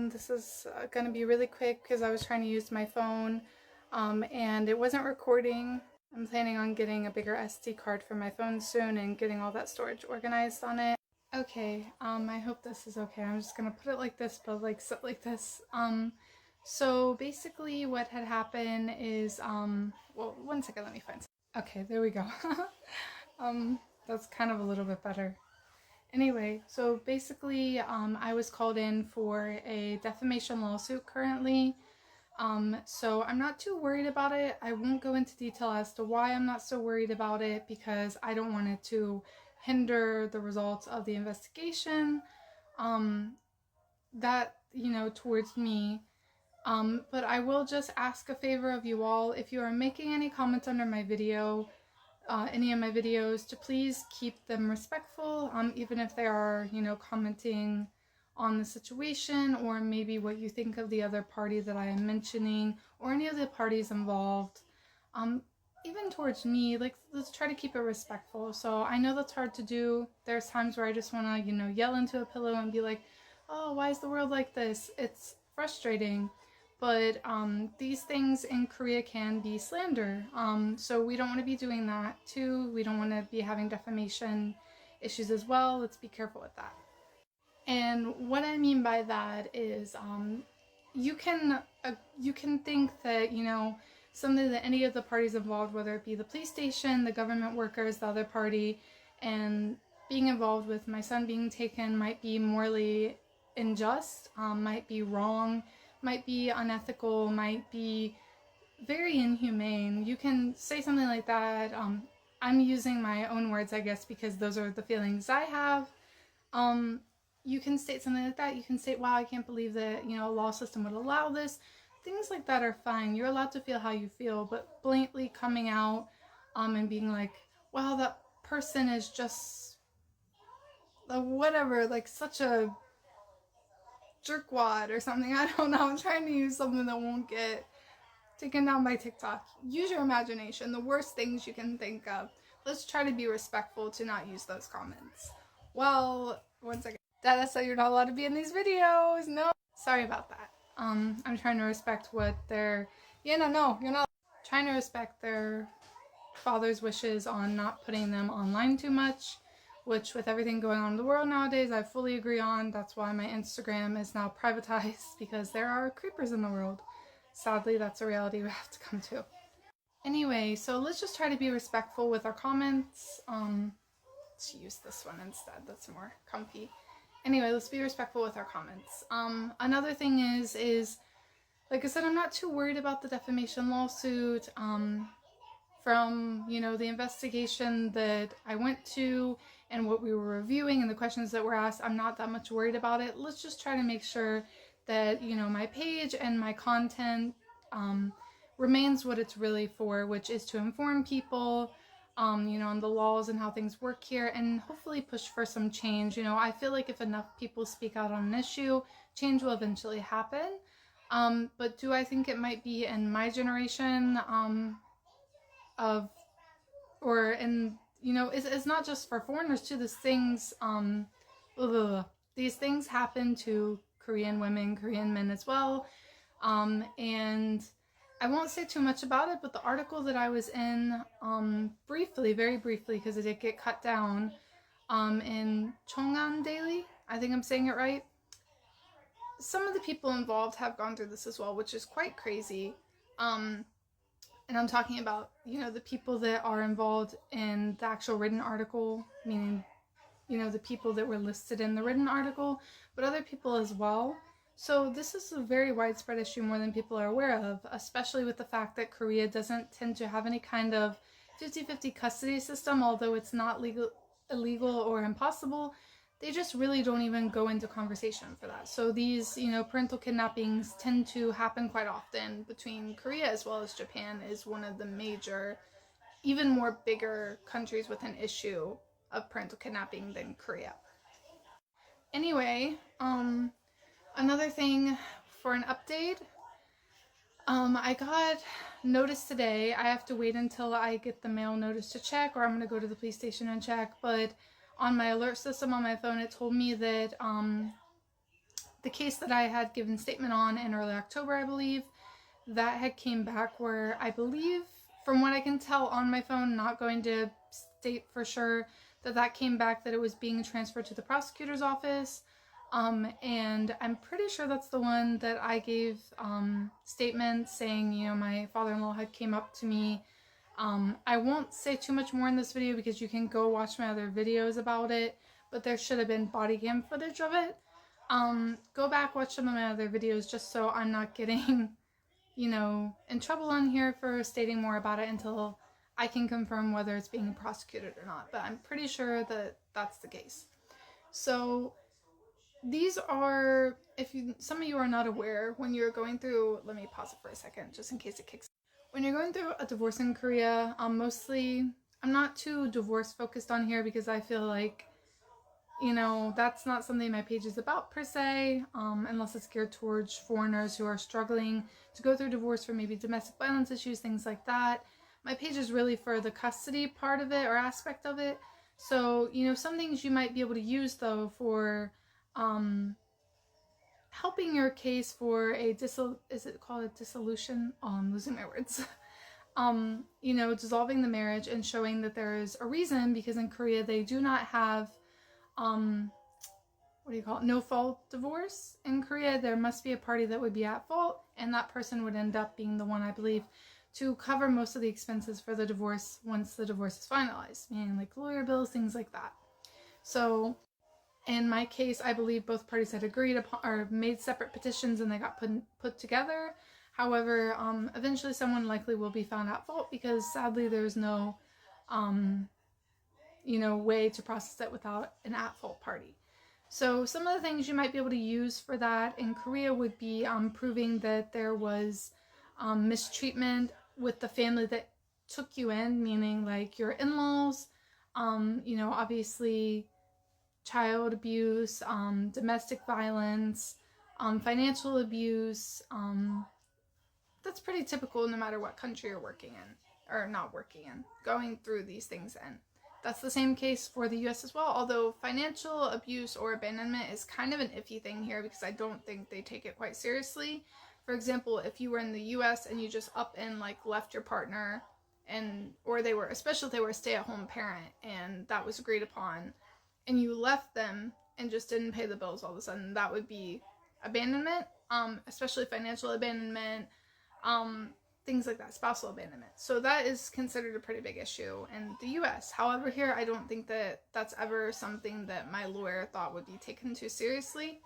This is going to be really quick because I was trying to use my phone and it wasn't recording. I'm planning on getting a bigger SD card for my phone soon and getting all that storage organized on it. Okay, I hope this is okay. I'm just going to put it like this, but like sit like this. So basically what had happened is, well, one second, let me find some. Okay, there we go. That's kind of a little bit better. Anyway, so basically, I was called in for a defamation lawsuit currently. So I'm not too worried about it. I won't go into detail as to why I'm not so worried about it because I don't want it to hinder the results of the investigation, towards me. But I will just ask a favor of you all. If you are making any comments under my video, any of my videos, to please keep them respectful, even if they are, commenting on the situation or maybe what you think of the other party that I am mentioning or any of the parties involved. Even towards me, like, let's try to keep it respectful. So I know that's hard to do. There's times where I just want to, yell into a pillow and be like, oh, why is the world like this? It's frustrating. But these things in Korea can be slander. So we don't want to be doing that too. We don't want to be having defamation issues as well. Let's be careful with that. And what I mean by that is you can think that, something that any of the parties involved, whether it be the police station, the government workers, the other party, and being involved with my son being taken might be morally unjust, might be wrong, might be unethical, might be very inhumane. You can say something like that. I'm using my own words, I guess, because those are the feelings I have. You can state something like that. You can say, wow, I can't believe that, a law system would allow this. Things like that are fine. You're allowed to feel how you feel, but blatantly coming out and being like, wow, that person is just whatever, like such a jerkwad or something. I don't know. I'm trying to use something that won't get taken down by TikTok. Use your imagination. The worst things you can think of. Let's try to be respectful to not use those comments. Well, one second. Dada said you're not allowed to be in these videos. No. Sorry about that. I'm trying to respect what their... no, you're not trying to respect their father's wishes on not putting them online too much, which with everything going on in the world nowadays, I fully agree on. That's why my Instagram is now privatized, because there are creepers in the world. Sadly, that's a reality we have to come to. Anyway, so let's just try to be respectful with our comments. Let's use this one instead. That's more comfy. Anyway, let's be respectful with our comments. Another thing is, like I said, I'm not too worried about the defamation lawsuit. From, the investigation that I went to and what we were reviewing and the questions that were asked, I'm not that much worried about it. Let's just try to make sure that, my page and my content remains what it's really for, which is to inform people, on the laws and how things work here, and hopefully push for some change. I feel like if enough people speak out on an issue, change will eventually happen. But do I think it might be in my generation, it's not just for foreigners too. These things happen to Korean women, Korean men as well. And I won't say too much about it, but the article that I was in, briefly, very briefly, because it did get cut down, in Chongan Daily, I think I'm saying it right. Some of the people involved have gone through this as well, which is quite crazy. And I'm talking about, the people that are involved in the actual written article, meaning, the people that were listed in the written article, but other people as well. So this is a very widespread issue, more than people are aware of, especially with the fact that Korea doesn't tend to have any kind of 50-50 custody system, although it's not illegal or impossible. They just really don't even go into conversation for that. So these, parental kidnappings tend to happen quite often between Korea as well as Japan is one of the major, even more bigger countries with an issue of parental kidnapping than Korea. Anyway, another thing for an update, I got notice today. I have to wait until I get the mail notice to check, or I'm going to go to the police station and check, but on my alert system on my phone, it told me that the case that I had given statement on in early October, I believe, that had came back where I believe, from what I can tell on my phone, not going to state for sure, that came back that it was being transferred to the prosecutor's office. And I'm pretty sure that's the one that I gave statements saying, you know, my father-in-law had came up to me. I won't say too much more in this video because you can go watch my other videos about it, but there should have been body cam footage of it. Go back, watch some of my other videos just so I'm not getting, you know, in trouble on here for stating more about it until I can confirm whether it's being prosecuted or not. But I'm pretty sure that that's the case. So these are, if you, some of you are not aware, when you're going through, let me pause it for a second just in case it kicks. When you're going through a divorce in Korea, mostly, I'm not too divorce focused on here because I feel like, you know, that's not something my page is about per se, unless it's geared towards foreigners who are struggling to go through divorce for maybe domestic violence issues, things like that. My page is really for the custody part of it or aspect of it. So, you know, some things you might be able to use though for helping your case for a is it called a dissolution? Oh, I'm losing my words. You know, dissolving the marriage and showing that there is a reason, because in Korea they do not have what do you call it? No fault divorce. In Korea, there must be a party that would be at fault, and that person would end up being the one, I believe, to cover most of the expenses for the divorce once the divorce is finalized, meaning like lawyer bills, things like that. So in my case, I believe both parties had agreed upon or made separate petitions and they got put together. However, eventually someone likely will be found at fault because sadly there's no, you know, way to process it without an at-fault party. So some of the things you might be able to use for that in Korea would be proving that there was mistreatment with the family that took you in, meaning like your in-laws, you know, obviously child abuse, domestic violence, financial abuse. That's pretty typical no matter what country you're working in, or not working in, going through these things in. That's the same case for the US as well, although financial abuse or abandonment is kind of an iffy thing here because I don't think they take it quite seriously. For example, if you were in the US and you just up and like left your partner, and or they were, especially if they were a stay-at-home parent and that was agreed upon, and you left them and just didn't pay the bills all of a sudden, that would be abandonment, especially financial abandonment, things like that, spousal abandonment. So that is considered a pretty big issue in the US. However, here I don't think that that's ever something that my lawyer thought would be taken too seriously.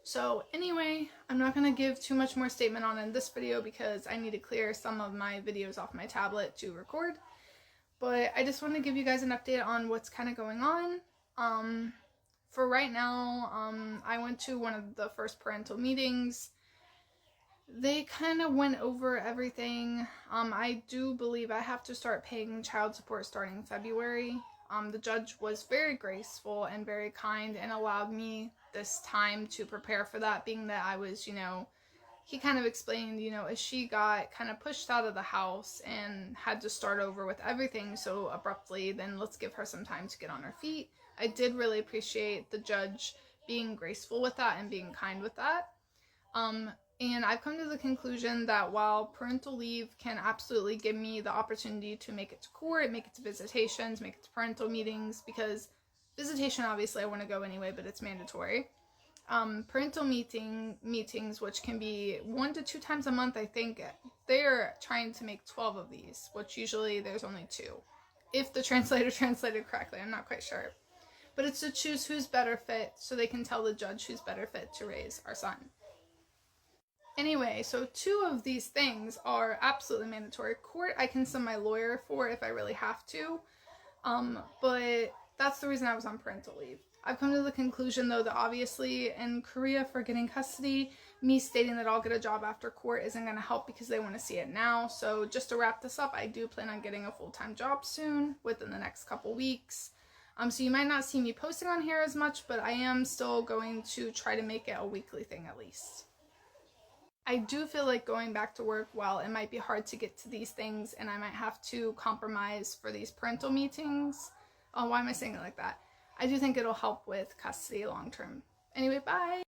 So anyway, I'm not going to give too much more statement on in this video because I need to clear some of my videos off my tablet to record. But I just want to give you guys an update on what's kind of going on. For right now, I went to one of the first parental meetings. They kind of went over everything. I do believe I have to start paying child support starting February. The judge was very graceful and very kind and allowed me this time to prepare for that, being that I was, you know, he kind of explained, you know, as she got kind of pushed out of the house and had to start over with everything so abruptly, then let's give her some time to get on her feet. I did really appreciate the judge being graceful with that and being kind with that. And I've come to the conclusion that while parental leave can absolutely give me the opportunity to make it to court, make it to visitations, make it to parental meetings, because visitation, obviously, I want to go anyway, but it's mandatory. Parental meetings, which can be 1 to 2 times a month, I think they're trying to make 12 of these, which usually there's only 2. If the translator translated correctly, I'm not quite sure. But it's to choose who's better fit so they can tell the judge who's better fit to raise our son. Anyway, so 2 of these things are absolutely mandatory. Court, I can send my lawyer for if I really have to, but that's the reason I was on parental leave. I've come to the conclusion, though, that obviously in Korea for getting custody, me stating that I'll get a job after court isn't going to help because they want to see it now. So just to wrap this up, I do plan on getting a full-time job soon, within the next couple weeks. So you might not see me posting on here as much, but I am still going to try to make it a weekly thing at least. I do feel like going back to work, while it might be hard to get to these things and I might have to compromise for these parental meetings. Oh, why am I saying it like that? I do think it'll help with custody long term. Anyway, bye!